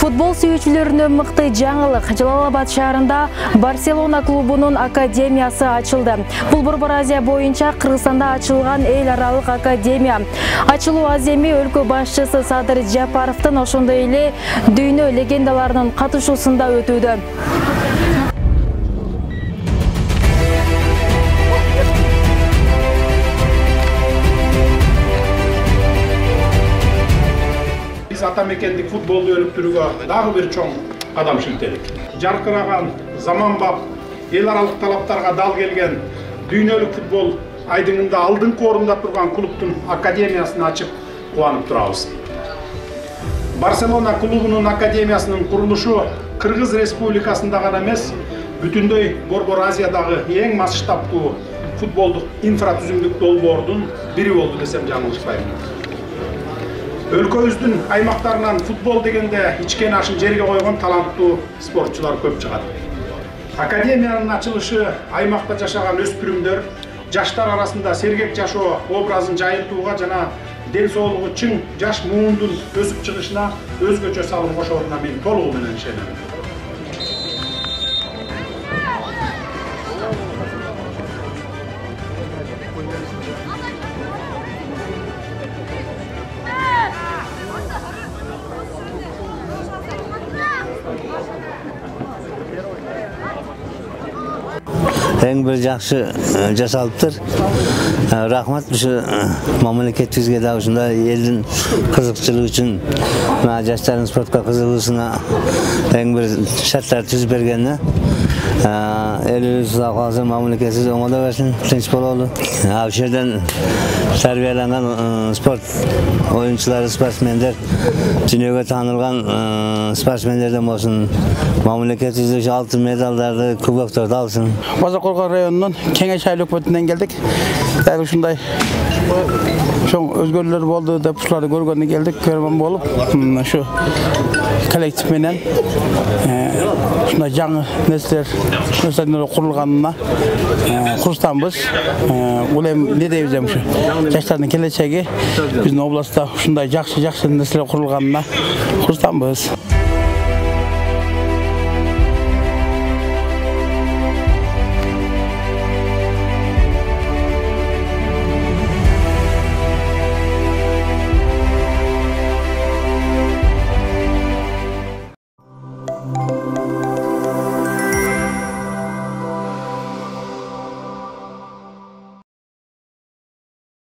Футбол сүйүүчүлөрүнө мыкты жаңылык. Жалал-Абад шаарында Барселона клубунун академиясы ачылды. Бул Борбор Азия боюнча Кыргызстанда ачылган эл аралык академия. Ачылуу аземи өлкө башчысы Садыр Жапаровдун ошондой эле дүйнө легендаларынын катышуусунда өтүүдө. Атамекендик футболду өнүктүрүүгө дагы бир чоң кадам шилтедик. Жаркыраган, заманбап, эл аралык талаптарга дал келген дүйнөлүк футбол айдыңында алдыңкы орунда турган клубдун академиясын ачып кубанып турабыз. Барселона клубунун академиясынын курулушу Кыргыз Республикасында гана эмес, бүтүндөй Борбор Азиядагы эң масштабтуу футболдук инфратүзүмдүк долбоордун бири болду десем жаңылышпайм. Өлкөбүздүн аймактарынан футбол дегенде ичкен ашын жерге койгон таланттуу спортчулар көп чыгат. Академиянын ачылышы аймакта жашаган өспүрүмдөр, жаштар арасында сергек жашоо образын жайылтууга жана ден соолугу чың жаш муундун өсүп чыгышына өзгөчө салым кошоруна мен толугу менен ишенем. Эң бир жакшы жасалыптыр. Рахмат ушу мамлекетибизге да ушундай элдин кызыкчылыгы үчүн жаштардын спортко кызыгуусуна эң бир шарттар түзүп бергенине. Элибиз акыбы мамлекетибиз оңдо берсин, тынч бололу. Ал жерден тарбияланган спорт оюнчулары, спортсмендер, дүйнөгө таанылган спортсмендерден болсун, мамлекетибиз алтын медалдарды, кубокторду алсын. Базаркоргон районунун Кеңеш айлык өкмөтүнөн келдик. Дәл ушундай чоң өзгөрүүлөр болду деп ушуларды көргөнү келдик, көргөн болуп, ушу коллектив менен ушундай жаңы нерселер курулганына курстанбыз. Бул эми эмне дейбиз эми ушу жаштардын келечеги биздин областта ушундай жакшы нерселер курулганына курстанбыз.